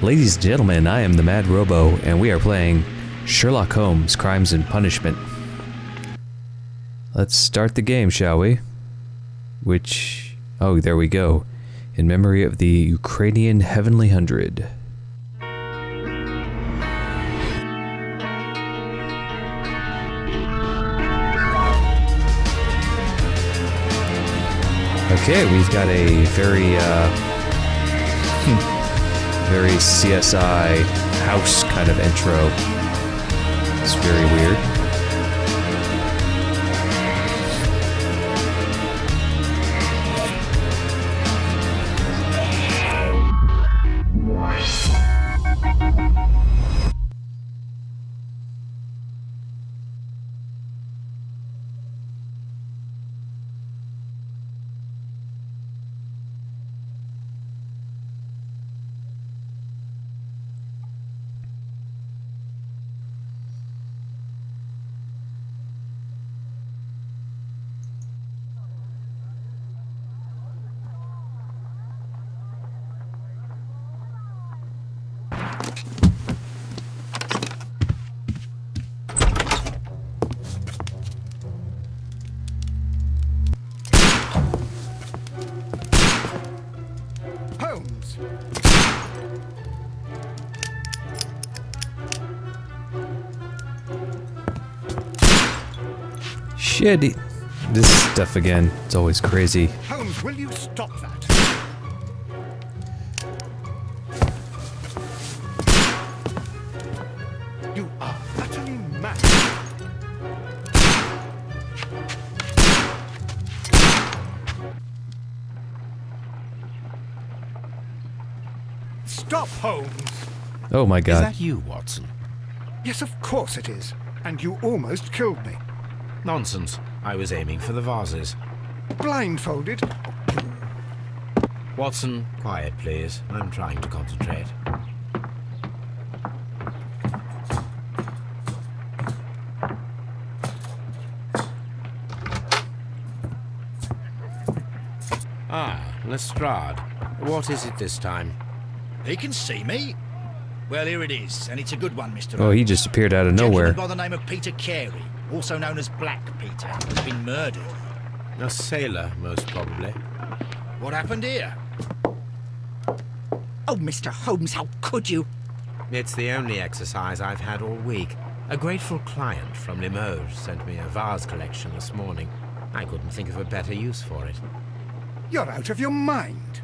Ladies and gentlemen, I am the MadRobo, and we are playing Sherlock Holmes, Crimes and Punishment. Let's start the game, shall we? Oh, there we go. In memory of the Ukrainian Heavenly Hundred. Okay, we've got a very CSI house kind of intro. It's very weird. Holmes! Shit, this stuff again. It's always crazy. Holmes, will you stop that? You are utterly mad. Stop, Holmes! Oh my Is god. that you, Watson? Yes, of course it is. And you almost killed me. Nonsense. I was aiming for the vases. Blindfolded? Watson, quiet please. I'm trying to concentrate. Ah, Lestrade. What is it this time? He can see me. Well, here it is, and it's a good one, Mr. Oh, he just appeared out of nowhere. Gentleman by the name of Peter Carey, also known as Black Peter, has been murdered. A sailor, most probably. What happened here? Oh, Mr. Holmes, how could you? It's the only exercise I've had all week. A grateful client from Limoges sent me a vase collection this morning. I couldn't think of a better use for it. You're out of your mind.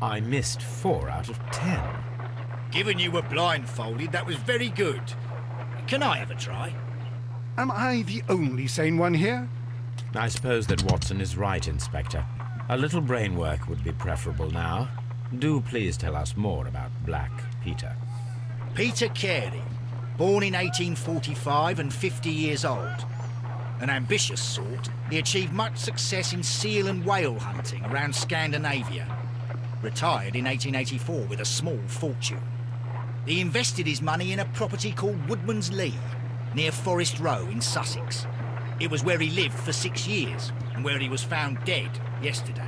I missed 4 out of 10. Given you were blindfolded, that was very good. Can I have a try? Am I the only sane one here? I suppose that Watson is right, Inspector. A little brain work would be preferable now. Do please tell us more about Black Peter. Peter Carey, born in 1845 and 50 years old. An ambitious sort, he achieved much success in seal and whale hunting around Scandinavia. Retired in 1884 with a small fortune. He invested his money in a property called Woodman's Lee, near Forest Row in Sussex. It was where he lived for 6 years, and where he was found dead yesterday.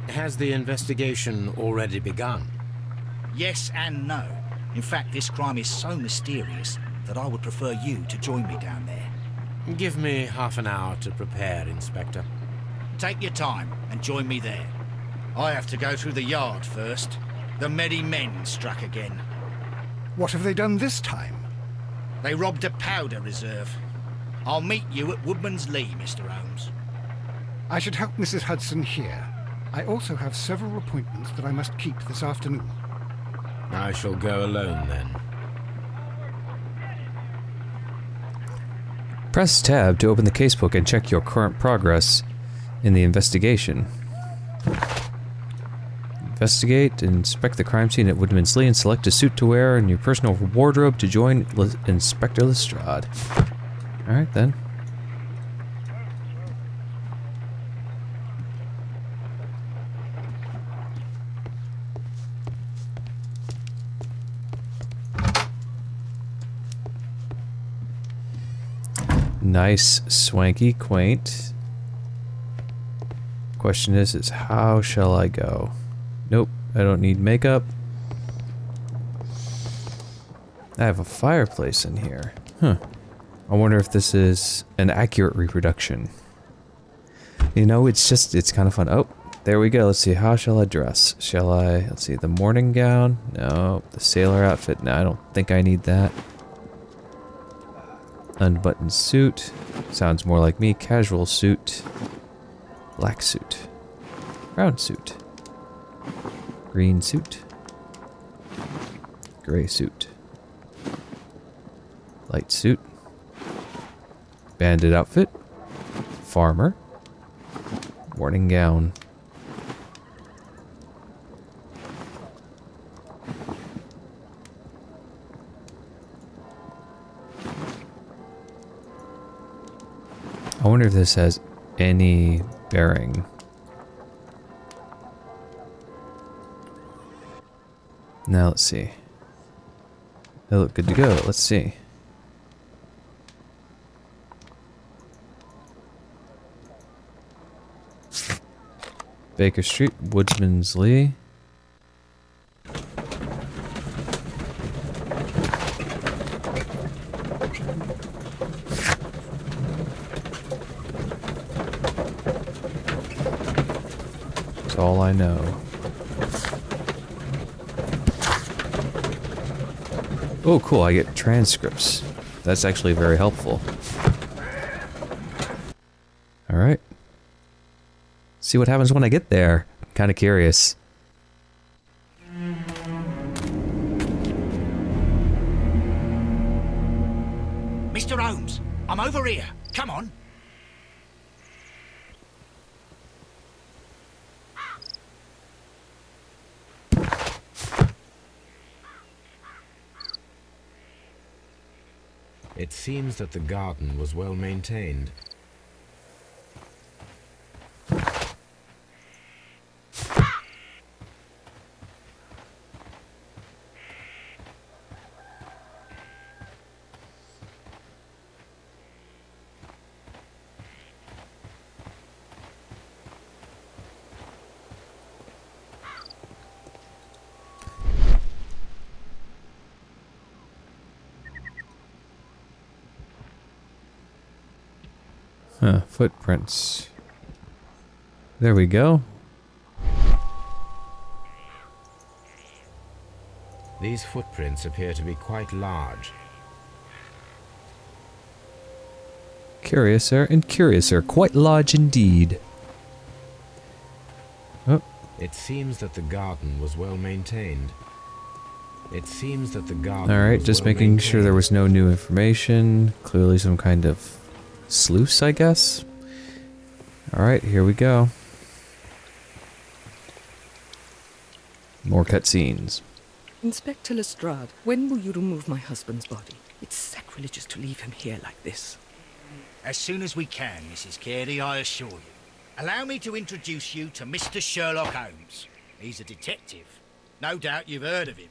Has the investigation already begun? Yes and no. In fact, this crime is so mysterious that I would prefer you to join me down there. Give me half an hour to prepare, Inspector. Take your time and join me there. I have to go through the yard first. The Medi Men struck again. What have they done this time? They robbed a powder reserve. I'll meet you at Woodman's Lee, Mr. Holmes. I should help Mrs. Hudson here. I also have several appointments that I must keep this afternoon. I shall go alone, then. Press tab to open the casebook and check your current progress in the investigation. Investigate, inspect the crime scene at Woodman's Lee, and select a suit to wear in your personal wardrobe to join Inspector Lestrade. Alright then. Nice, swanky, quaint. Question is how shall I go? Nope, I don't need makeup. I have a fireplace in here. Huh. I wonder if this is an accurate reproduction. You know, it's kind of fun. Oh, there we go. Let's see. How shall I dress? Shall I, let's see, the morning gown? No. The sailor outfit? No, I don't think I need that. Unbuttoned suit. Sounds more like me. Casual suit. Black suit. Brown suit. Green suit. Gray suit. Light suit. Bandit outfit. Farmer. Morning gown. I wonder if this has any bearing. Now let's see. They look good to go. Let's see. Baker Street, Woodsman's Lee. That's all I know. Oh, cool. I get transcripts. That's actually very helpful. Alright. See what happens when I get there. I'm kind of curious. Mr. Holmes, I'm over here. Come on. It seems that the garden was well maintained. Huh, footprints. There we go. These footprints appear to be quite large. Curiouser and curiouser. Quite large indeed. Oh, It seems that the garden was well maintained. It seems that the garden alright, was just well making sure there maintained. was no new information. Clearly some kind of sluice, I guess. Alright, here we go. More cutscenes. Inspector Lestrade, when will you remove my husband's body? It's sacrilegious to leave him here like this. As soon as we can, Mrs. Carey, I assure you. Allow me to introduce you to Mr. Sherlock Holmes. He's a detective. No doubt you've heard of him.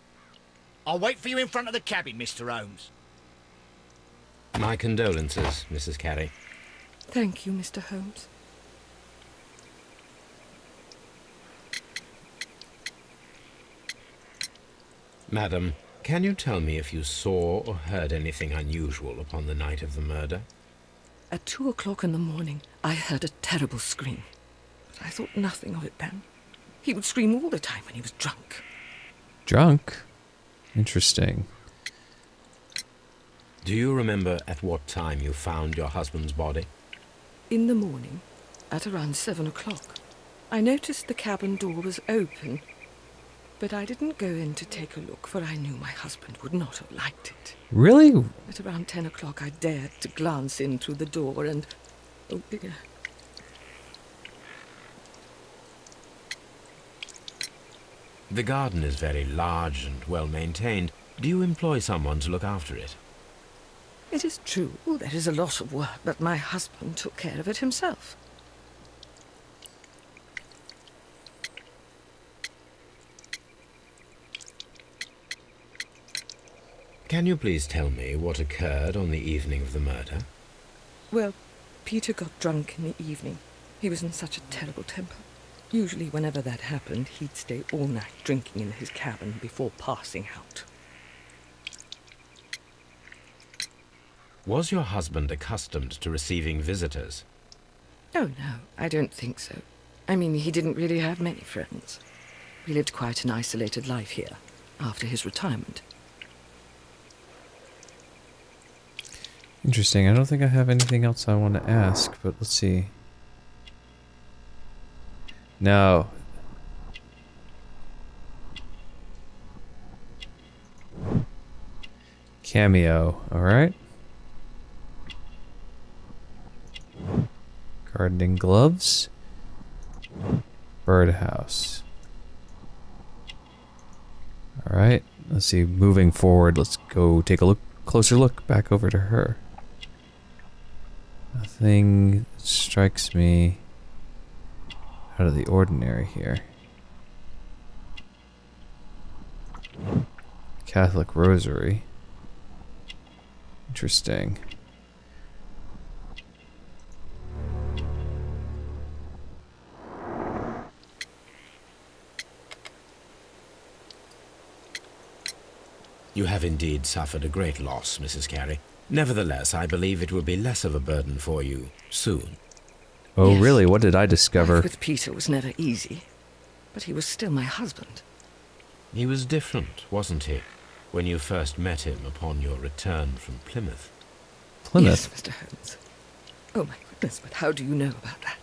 I'll wait for you in front of the cabin, Mr. Holmes. My condolences, Mrs. Carey. Thank you, Mr. Holmes. Madam, can you tell me if you saw or heard anything unusual upon the night of the murder? At 2 o'clock in the morning, I heard a terrible scream. But I thought nothing of it then. He would scream all the time when he was drunk. Drunk? Interesting. Do you remember at what time you found your husband's body? In the morning, at around 7 o'clock, I noticed the cabin door was open. But I didn't go in to take a look, for I knew my husband would not have liked it. Really? At around 10 o'clock, I dared to glance in through the door and... oh dear. The garden is very large and well maintained. Do you employ someone to look after it? It is true, there is a lot of work, but my husband took care of it himself. Can you please tell me what occurred on the evening of the murder? Well, Peter got drunk in the evening. He was in such a terrible temper. Usually whenever that happened, he'd stay all night drinking in his cabin before passing out. Was your husband accustomed to receiving visitors? Oh, no, I don't think so. I mean, he didn't really have many friends. He lived quite an isolated life here, after his retirement. Interesting. I don't think I have anything else I want to ask, but let's see. No. Cameo, alright. Gardening gloves. Birdhouse. Alright, let's see. Moving forward, let's go take a closer look back over to her. Nothing strikes me out of the ordinary here. Catholic rosary. Interesting. You have indeed suffered a great loss, Mrs. Carey. Nevertheless, I believe it will be less of a burden for you soon. Oh, Yes. really? What did I discover? Life with Peter was never easy, but he was still my husband. He was different, wasn't he, when you first met him upon your return from Plymouth? Plymouth? Yes, Mr. Holmes. Oh, my goodness, but how do you know about that?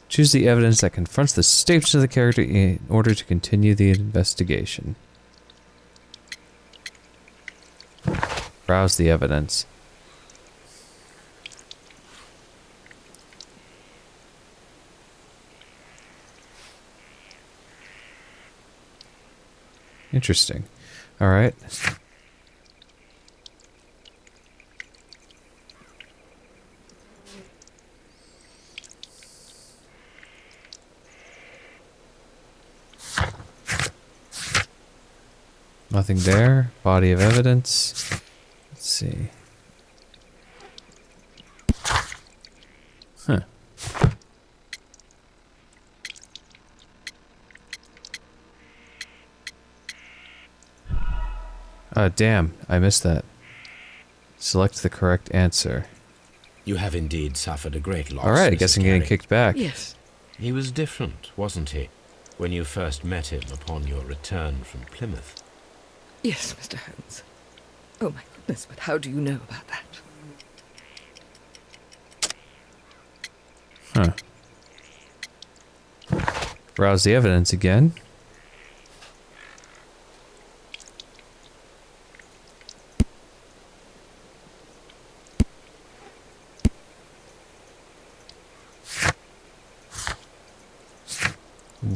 Choose the evidence that confronts the statements of the character in order to continue the investigation. Browse the evidence. Interesting. All right. Nothing there. Body of evidence. Let's see. Huh. Oh, damn. I missed that. Select the correct answer. You have indeed suffered a great loss, Alright, I Mrs. guess I'm getting Carey. kicked back. Yes. He was different, wasn't he, when you first met him upon your return from Plymouth? Yes, Mr. Holmes. Oh, my goodness, but how do you know about that? Huh. Browse the evidence again.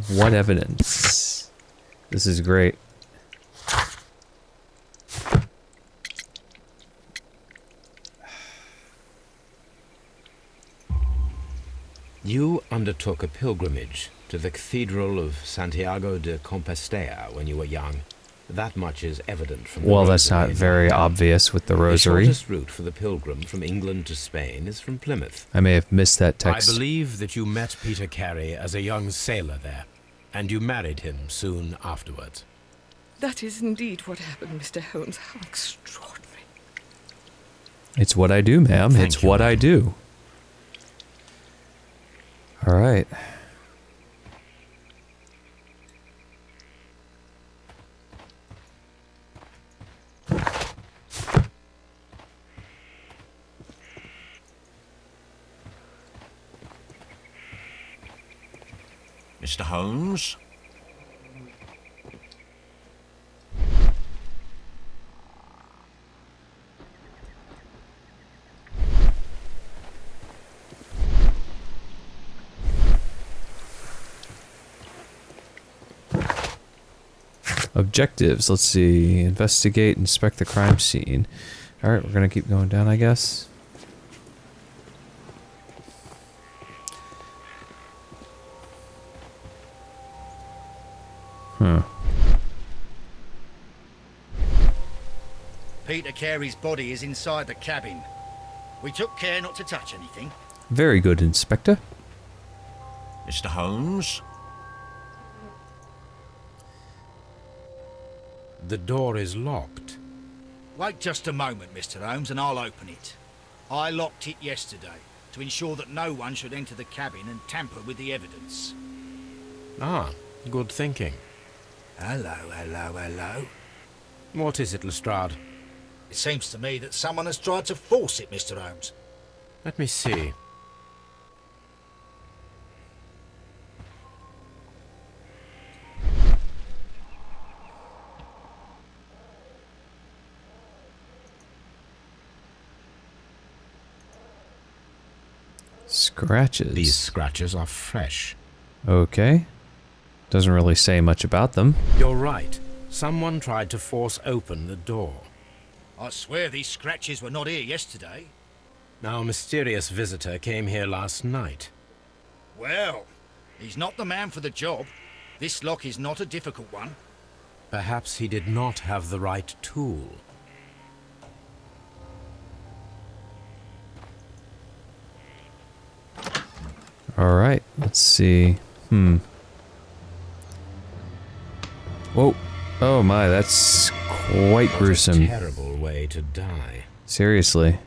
What evidence? This is great. You undertook a pilgrimage to the Cathedral of Santiago de Compostela when you were young. That much is evident from the Well, that's rosary not in very your hand. obvious with the The rosary. shortest route for the pilgrim from England to Spain is from Plymouth. I may have missed that text. I believe that you met Peter Carey as a young sailor there, and you married him soon afterwards. That is indeed what happened, Mr. Holmes. How extraordinary. It's what I do, ma'am. Thank It's you, what I ma'am. do. All right. Mr. Holmes? Objectives. Let's see. Investigate, inspect the crime scene. All right, we're going to keep going down, I guess. Huh. Peter Carey's body is inside the cabin. We took care not to touch anything. Very good, Inspector. Mr. Holmes? The door is locked. Wait just a moment, Mr. Holmes, and I'll open it. I locked it yesterday to ensure that no one should enter the cabin and tamper with the evidence. Ah, good thinking. Hello, hello, hello. What is it, Lestrade? It seems to me that someone has tried to force it, Mr. Holmes. Let me see. Scratches. These scratches are fresh. Okay. Doesn't really say much about them. You're right. Someone tried to force open the door. I swear these scratches were not here yesterday. Our mysterious visitor came here last night. Well, he's not the man for the job. This lock is not a difficult one. Perhaps he did not have the right tool. Alright, let's see. Whoa. Oh my, that's quite What gruesome. a terrible way to die. Seriously.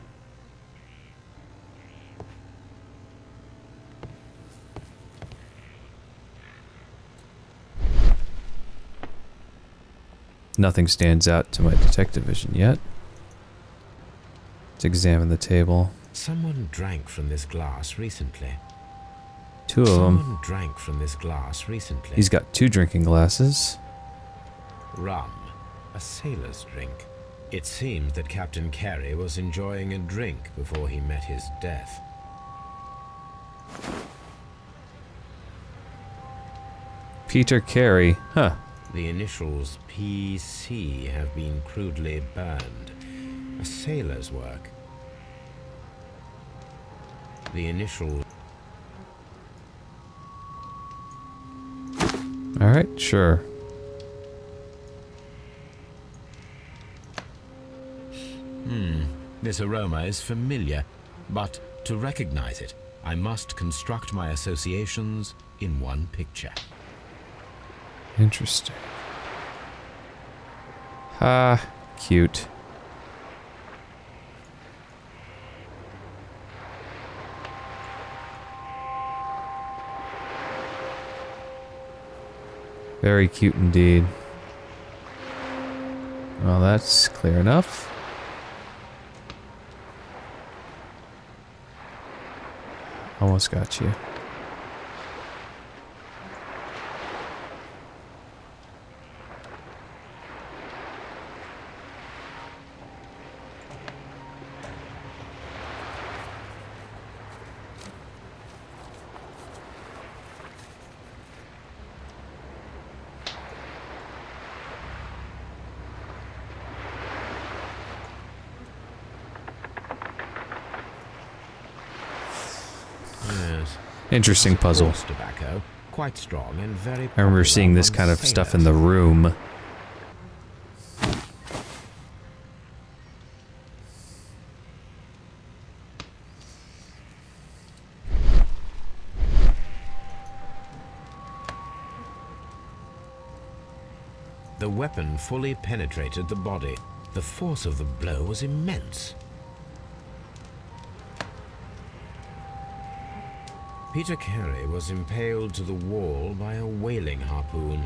Nothing stands out to my detective vision yet. Let's examine the table. Someone drank from this glass recently. Two of them. Someone drank from this glass recently. He's got 2 drinking glasses. Rum. A sailor's drink. It seems that Captain Carey was enjoying a drink before he met his death. Peter Carey. Huh. The initials PC have been crudely burned. A sailor's work. The initials... Alright, sure. This aroma is familiar, but to recognize it, I must construct my associations in one picture. Interesting. Ah, cute. Very cute indeed. Well, that's clear enough. Almost got you. Yes. Interesting puzzle. Horse tobacco, quite strong and very I remember seeing this popular kind of among stuff in sailors. the room. The weapon fully penetrated the body. The force of the blow was immense. Peter Carey was impaled to the wall by a whaling harpoon.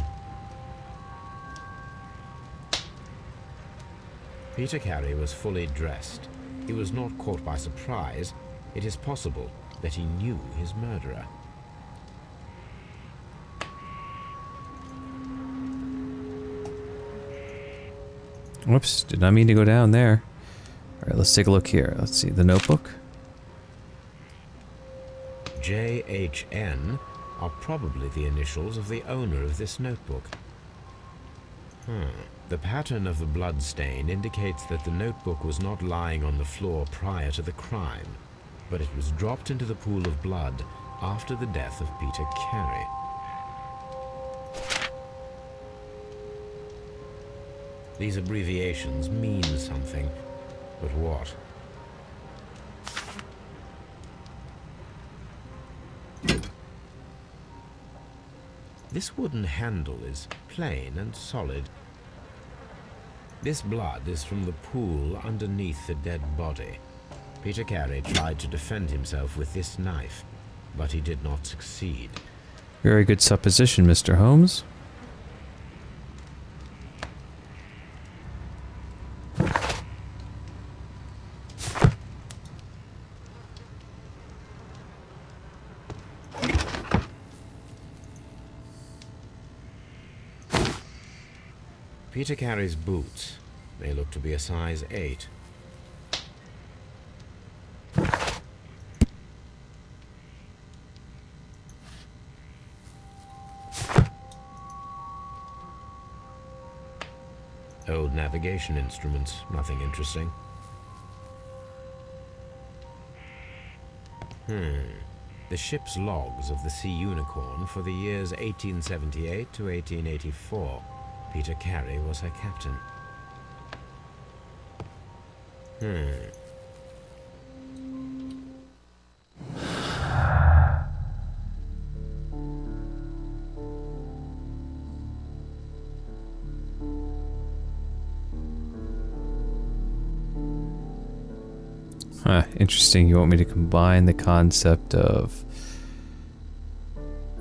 Peter Carey was fully dressed. He was not caught by surprise. It is possible that he knew his murderer. Whoops, did not mean to go down there. Alright, let's take a look here. Let's see, the notebook. JHN are probably the initials of the owner of this notebook. The pattern of the blood stain indicates that the notebook was not lying on the floor prior to the crime, but it was dropped into the pool of blood after the death of Peter Carey. These abbreviations mean something, but what? This wooden handle is plain and solid. This blood is from the pool underneath the dead body. Peter Carey tried to defend himself with this knife, but he did not succeed. Very good supposition, Mr. Holmes. Peter Carey's boots. They look to be a size 8. Old navigation instruments, nothing interesting. The ship's logs of the Sea Unicorn for the years 1878 to 1884. Peter Carey was her captain. Huh, interesting. You want me to combine the concept of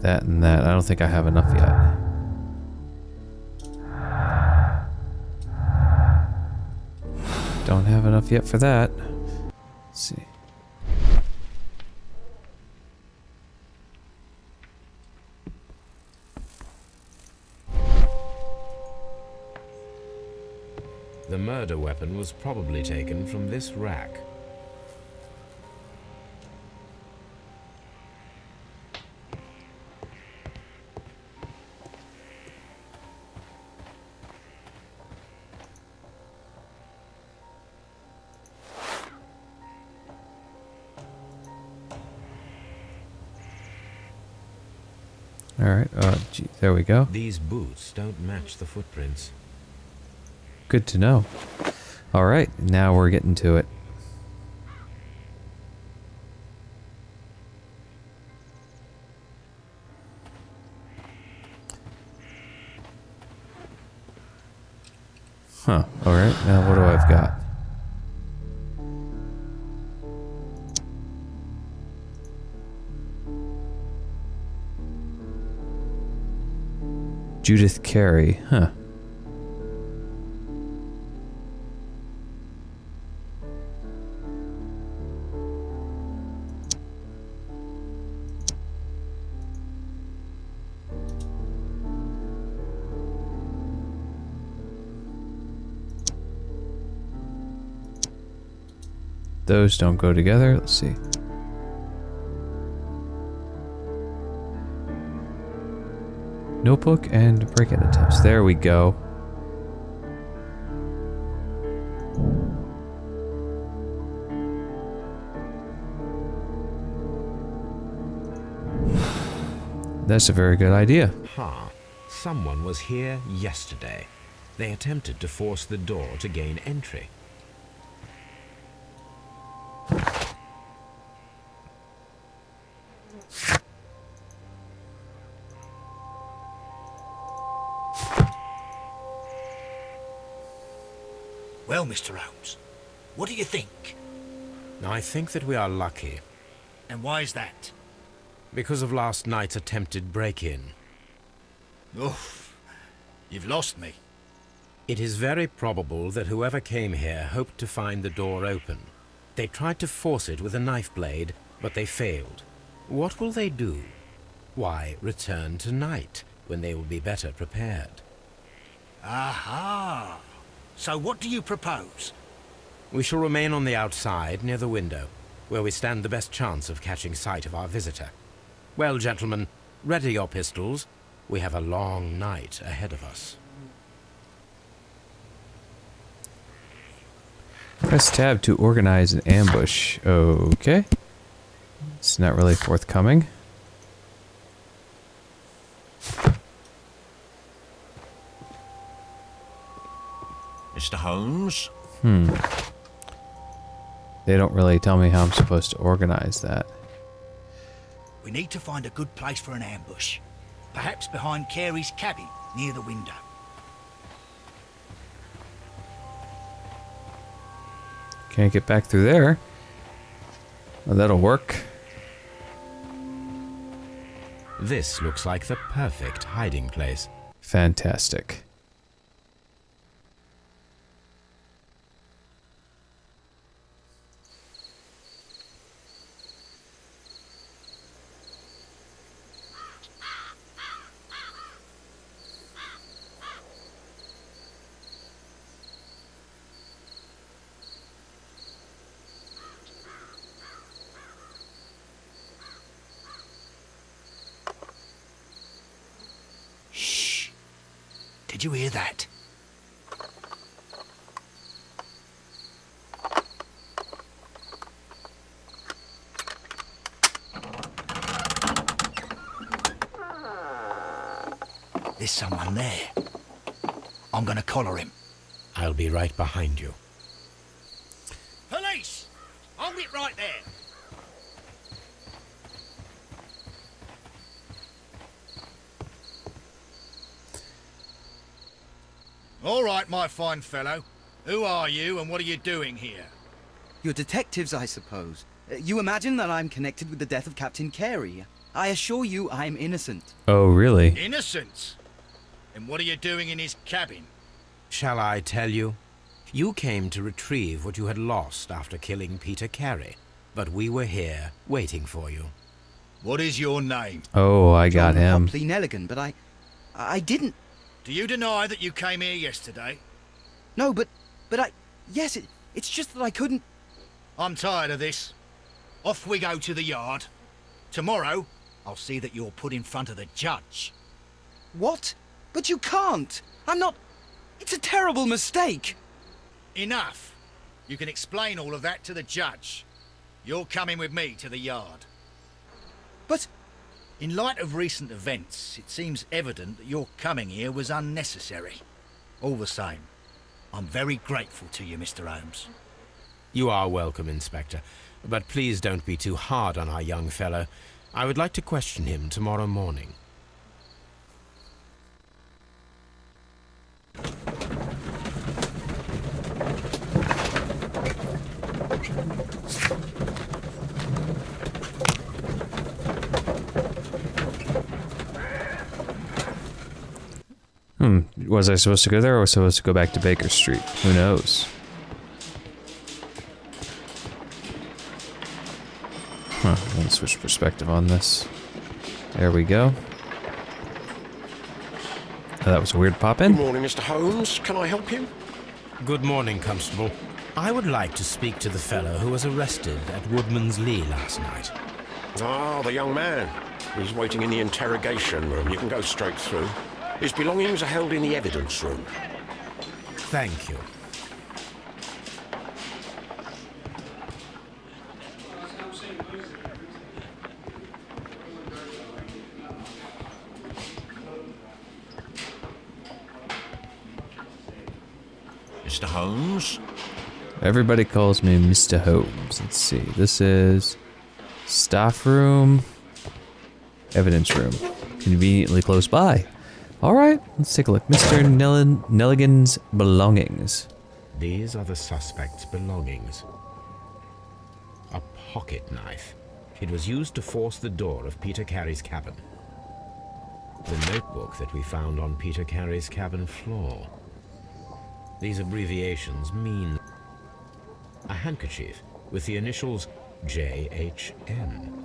that and that. I don't think I have enough yet. Don't have enough yet for that. Let's see. The murder weapon was probably taken from this rack. Alright, gee, there we go. These boots don't match the footprints. Good to know. Alright, now we're getting to it. Huh, alright, now what do I've got? Judith Carey, huh. Those don't go together. Let's see. Notebook and break-in attempts. There we go. That's a very good idea. Someone was here yesterday. They attempted to force the door to gain entry. Well, Mr. Holmes, what do you think? I think that we are lucky. And why is that? Because of last night's attempted break-in. Oof, you've lost me. It is very probable that whoever came here hoped to find the door open. They tried to force it with a knife blade, but they failed. What will they do? Why, return tonight, when they will be better prepared. Aha! So what do you propose? We shall remain on the outside, near the window, where we stand the best chance of catching sight of our visitor. Well, gentlemen, ready your pistols. We have a long night ahead of us. Press tab to organize an ambush. Okay. It's not really forthcoming. Mr. Holmes? They don't really tell me how I'm supposed to organize that. We need to find a good place for an ambush. Perhaps behind Carey's cabin, near the window. Can't get back through there. Well, that'll work. This looks like the perfect hiding place. Fantastic. Shh. Did you hear that? There's someone there. I'm gonna collar him. I'll be right behind you. Police! Hold it right there. All right, my fine fellow. Who are you and what are you doing here? You're detectives, I suppose. You imagine that I'm connected with the death of Captain Carey. I assure you I'm innocent. Oh, really? Innocent? And what are you doing in his cabin? Shall I tell you? You came to retrieve what you had lost after killing Peter Carey, but we were here waiting for you. What is your name? Oh, I got him. Hopley Nelligan, but I didn't. Do you deny that you came here yesterday? No, but yes, it's just that I couldn't. I'm tired of this. Off we go to the yard. Tomorrow, I'll see that you're put in front of the judge. What? But you can't. I'm not. It's a terrible mistake. Enough. You can explain all of that to the judge. You're coming with me to the yard. But In light of recent events, it seems evident that your coming here was unnecessary. All the same, I'm very grateful to you, Mr. Holmes. You are welcome, Inspector, but please don't be too hard on our young fellow. I would like to question him tomorrow morning. Was I supposed to go there or was I supposed to go back to Baker Street? Who knows? Huh, I'm gonna switch perspective on this. There we go. Oh, that was a weird pop in. Good morning, Mr. Holmes. Can I help you? Good morning, Constable. I would like to speak to the fellow who was arrested at Woodman's Lee last night. Ah, the young man. He's waiting in the interrogation room. You can go straight through. His belongings are held in the evidence room. Thank you. Mr. Holmes? Everybody calls me Mr. Holmes. Let's see. This is staff room, evidence room, conveniently close by. All right, let's take a look. Mr. Nelligan's belongings. These are the suspect's belongings. A pocket knife. It was used to force the door of Peter Carey's cabin. The notebook that we found on Peter Carey's cabin floor. These abbreviations mean a handkerchief with the initials JHN.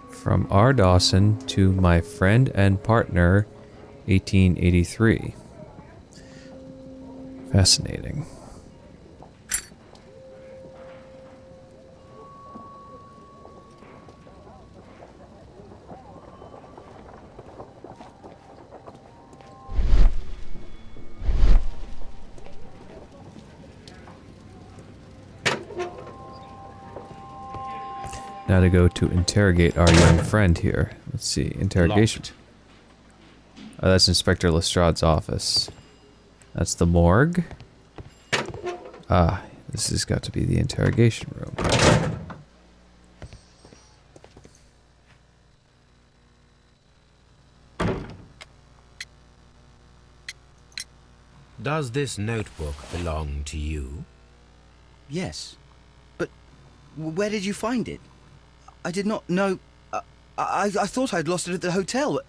From R. Dawson to my friend and partner, 1883. Fascinating. Now to go to interrogate our young friend here. Let's see, interrogation. Locked. Oh, that's Inspector Lestrade's office. That's the morgue. Ah, this has got to be the interrogation room. Does this notebook belong to you? Yes. But where did you find it? I did not know... I thought I'd lost it at the hotel.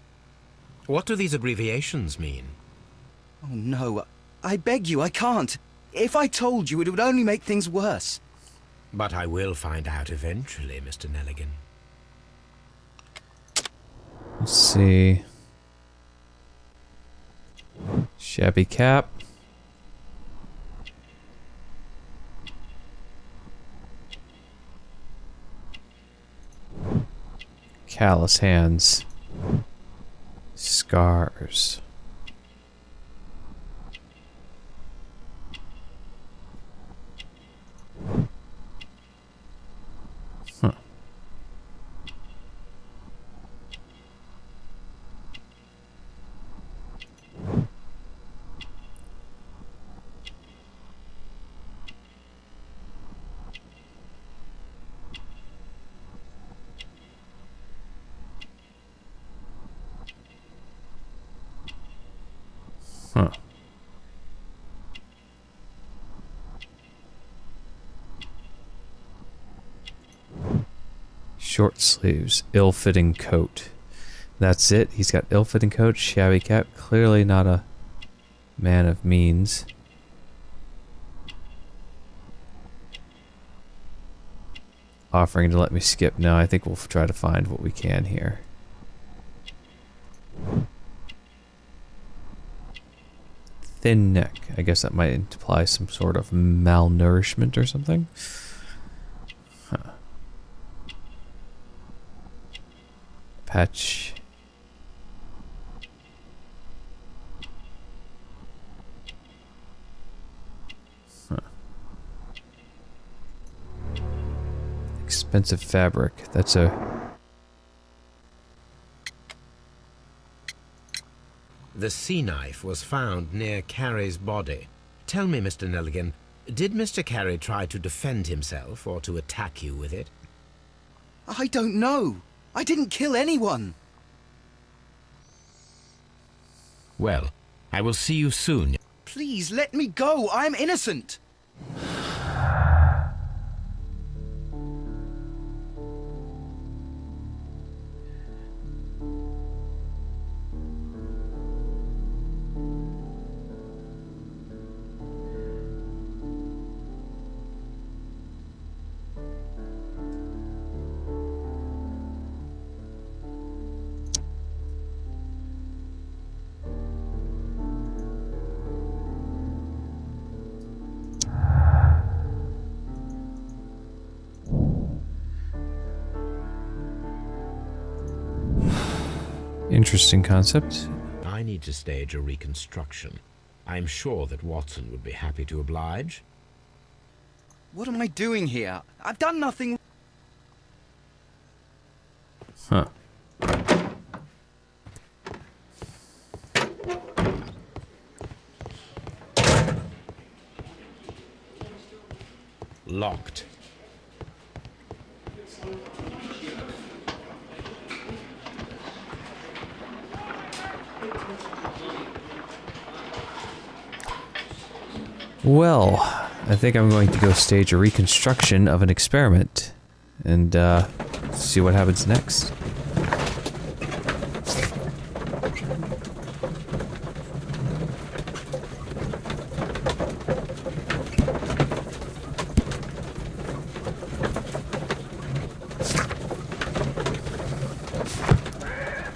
What do these abbreviations mean? Oh, no. I beg you, I can't. If I told you, it would only make things worse. But I will find out eventually, Mr. Nelligan. Let's see. Shabby cap. Callous hands. Scars. Huh. Huh. Short sleeves, ill-fitting coat. That's it. He's got ill-fitting coat, shabby cap. Clearly not a man of means. Offering to let me skip. No, I think we'll try to find what we can here. Thin neck. I guess that might imply some sort of malnourishment or something. Huh. Patch. Huh. Expensive fabric. That's a... The sea knife was found near Carey's body. Tell me, Mr. Nelligan, did Mr. Carey try to defend himself or to attack you with it? I don't know. I didn't kill anyone. Well, I will see you soon. Please, let me go. I'm innocent. Interesting concept. I need to stage a reconstruction. I'm sure that Watson would be happy to oblige. What am I doing here? I've done nothing. Huh. Locked. Well, I think I'm going to go stage a reconstruction of an experiment and see what happens next.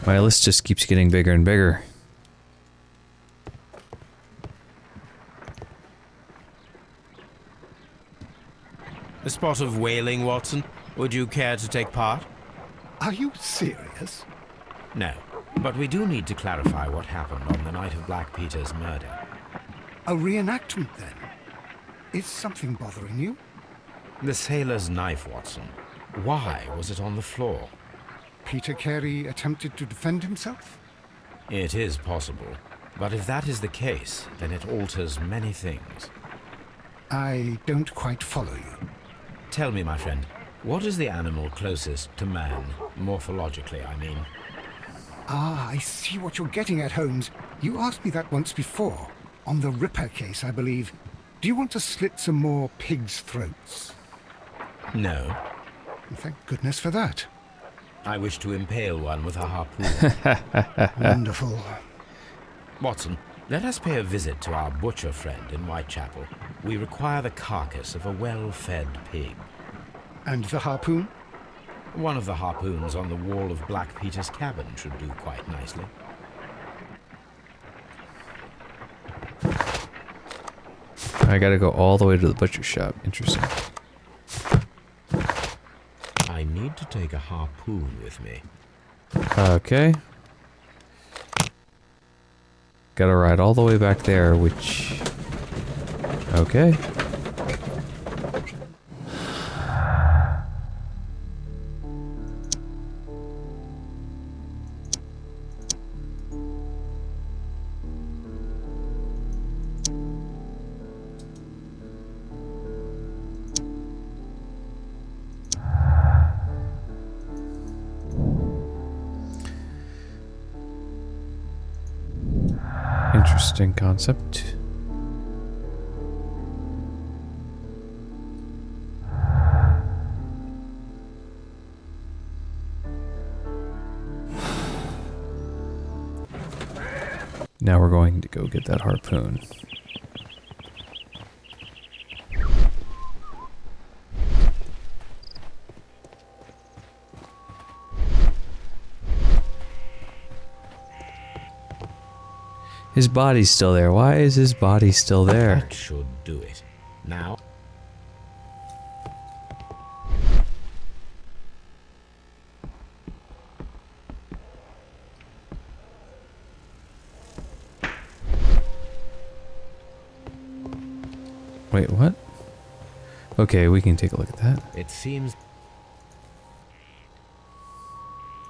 My list just keeps getting bigger and bigger. A spot of whaling, Watson. Would you care to take part? Are you serious? No, but we do need to clarify what happened on the night of Black Peter's murder. A reenactment, then? Is something bothering you? The sailor's knife, Watson. Why was it on the floor? Peter Carey attempted to defend himself? It is possible, but if that is the case, then it alters many things. I don't quite follow you. Tell me, my friend, what is the animal closest to man, morphologically, I mean? Ah, I see what you're getting at, Holmes. You asked me that once before, On the Ripper case, I believe. Do you want to slit some more pigs' throats? No. Thank goodness for that. I wish to impale one with a harpoon. Wonderful. Watson, let us pay a visit to our butcher friend in Whitechapel. We require the carcass of a well-fed pig. And the harpoon? One of the harpoons on the wall of Black Peter's cabin should do quite nicely. I gotta go all the way to the butcher shop. Interesting. I need to take a harpoon with me. Okay. Gotta ride all the way back there, which... Okay. Interesting concept. Now we're going to go get that harpoon. His body's still there. Why is his body still there? That should do it. Now... Wait, what? Okay, we can take a look at that. It seems...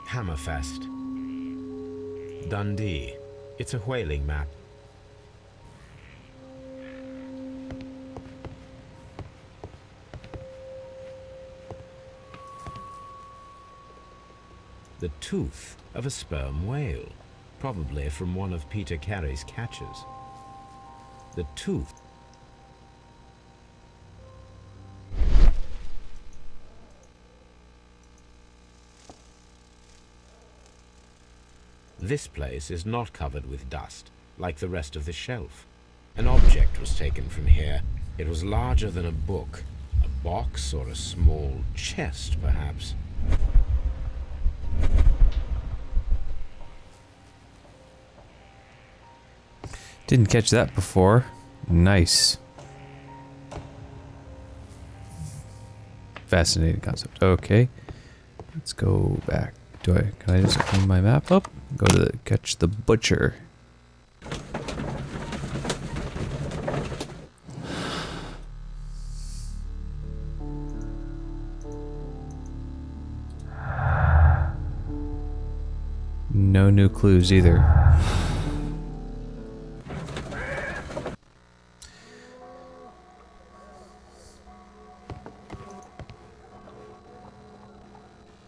Hammerfest. Dundee. It's a whaling map. The tooth of a sperm whale, probably from one of Peter Carey's catches. The tooth. This place is not covered with dust, like the rest of the shelf. An object was taken from here. It was larger than a book. A box or a small chest, perhaps. Didn't catch that before. Nice. Fascinating concept. Okay. Let's go back. Can I just open my map up? Go to catch the butcher. No new clues either.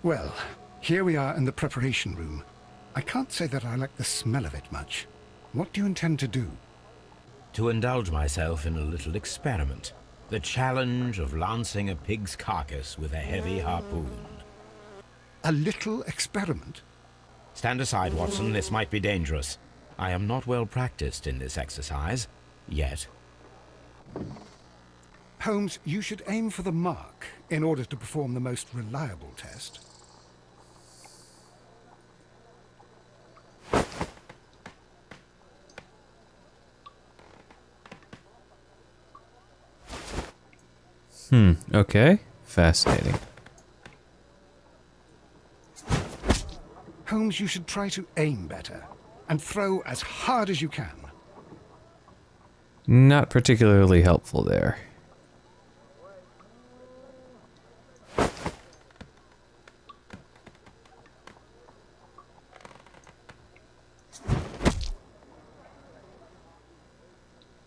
Well, here we are in the preparation room. I can't say that I like the smell of it much. What do you intend to do? To indulge myself in a little experiment. The challenge of lancing a pig's carcass with a heavy harpoon. A little experiment? Stand aside, Watson. This might be dangerous. I am not well practiced in this exercise. Yet. Holmes, you should aim for the mark in order to perform the most reliable test. Okay. Fascinating. Holmes, you should try to aim better and throw as hard as you can. Not particularly helpful there.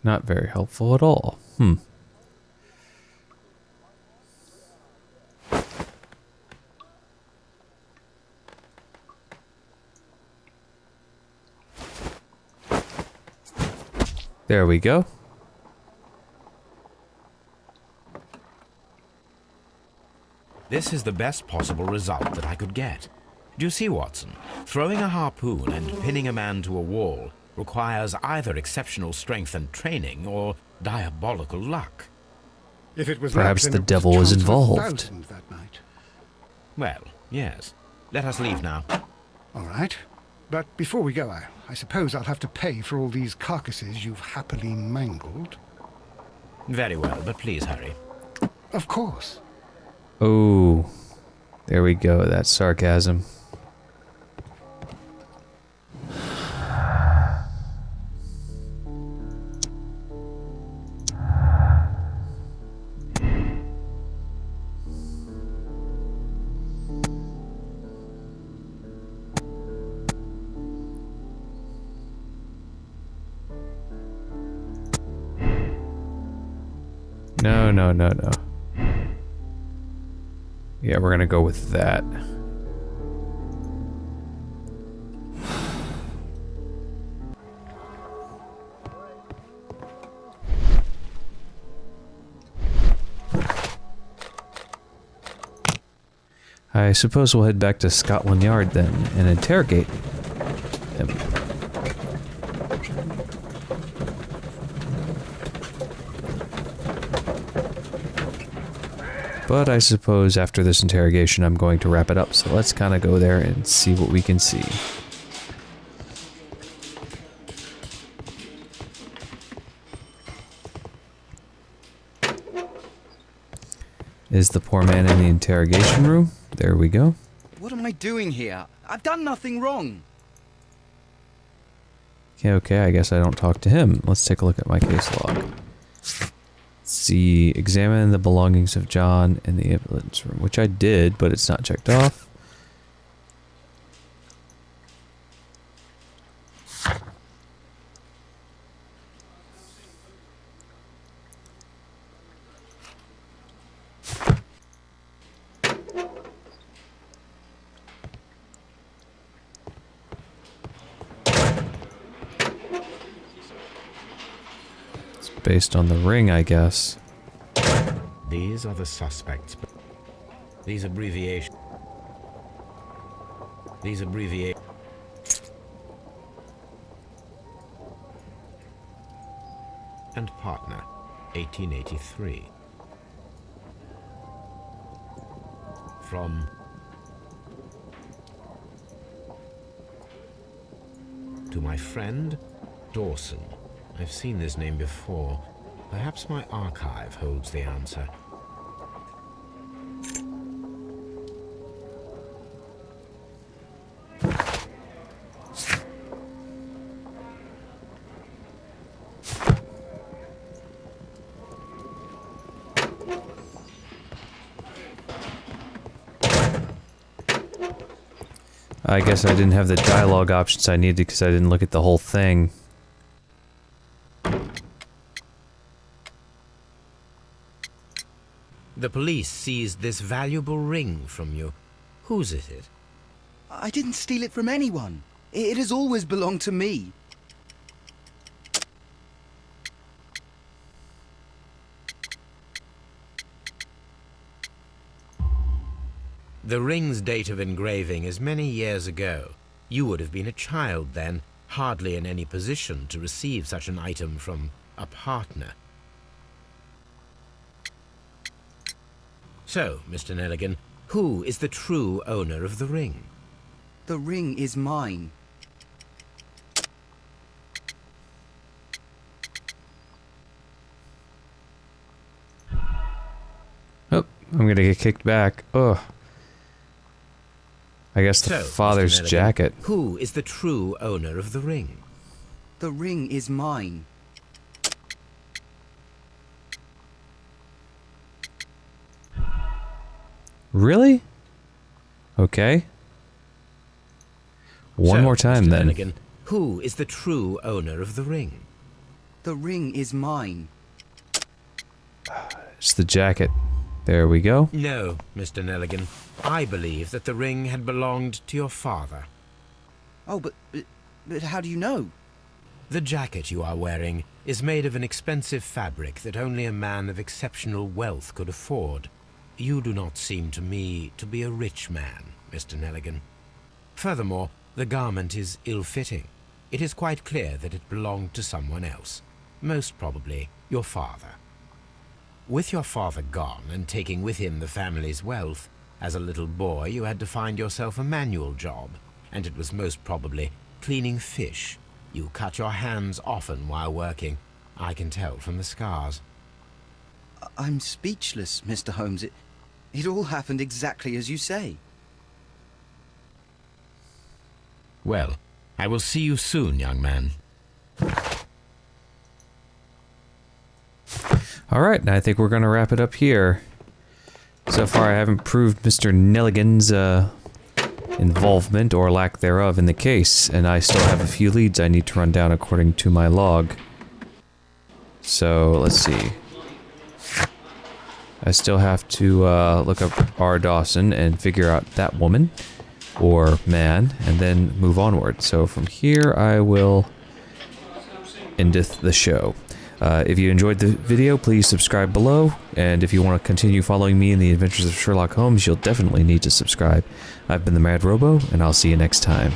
Not very helpful at all. There we go. This is the best possible result that I could get. Do you see, Watson? Throwing a harpoon and pinning a man to a wall requires either exceptional strength and training or diabolical luck. If it was Perhaps luck, then the it was devil a was chance of involved. 1,000 that night. Well, yes. Let us leave now. All right. But before we go, I suppose I'll have to pay for all these carcasses you've happily mangled. Very well, but please hurry. Of course. Oh, there we go. That's sarcasm. No, no, no, no. Yeah, we're gonna go with that. I suppose we'll head back to Scotland Yard then and interrogate him. But I suppose after this interrogation I'm going to wrap it up, so let's kind of go there and see what we can see. Is the poor man in the interrogation room? There we go. What am I doing here? I've done nothing wrong. Okay, I guess I don't talk to him. Let's take a look at my case log. See, examine the belongings of John in the evidence room, which I did, but it's not checked off. Based on the ring, I guess. These are the suspects. These abbreviations. And partner, 1883. From to my friend, Dawson. I've seen this name before. Perhaps my archive holds the answer. I guess I didn't have the dialogue options I needed because I didn't look at the whole thing. The police seized this valuable ring from you. Whose is it? I didn't steal it from anyone. It has always belonged to me. The ring's date of engraving is many years ago. You would have been a child then, hardly in any position to receive such an item from a partner. So, Mr. Nelligan, who is the true owner of the ring? The ring is mine. Oh, I'm gonna get kicked back. Ugh. I guess the So, father's Mr. Nelligan, jacket. Who is the true owner of the ring? The ring is mine. Really? Okay. One So, more time Mr. then. Nelligan, who is the true owner of the ring? The ring is mine. It's the jacket. There we go. No, Mr. Nelligan. I believe that the ring had belonged to your father. Oh, but how do you know? The jacket you are wearing is made of an expensive fabric that only a man of exceptional wealth could afford. You do not seem to me to be a rich man, Mr. Nelligan. Furthermore, the garment is ill-fitting. It is quite clear that it belonged to someone else, most probably your father. With your father gone and taking with him the family's wealth, as a little boy you had to find yourself a manual job, and it was most probably cleaning fish. You cut your hands often while working. I can tell from the scars. I'm speechless, Mr. Holmes. It all happened exactly as you say. Well, I will see you soon, young man. Alright, and I think we're gonna wrap it up here. So far I haven't proved Mr. Nelligan's involvement or lack thereof in the case, and I still have a few leads I need to run down according to my log. So, let's see. I still have to look up R. Dawson and figure out that woman, or man, and then move onward. So from here I will endeth the show. If you enjoyed the video, please subscribe below, and if you want to continue following me in the adventures of Sherlock Holmes, you'll definitely need to subscribe. I've been the MadRobo, and I'll see you next time.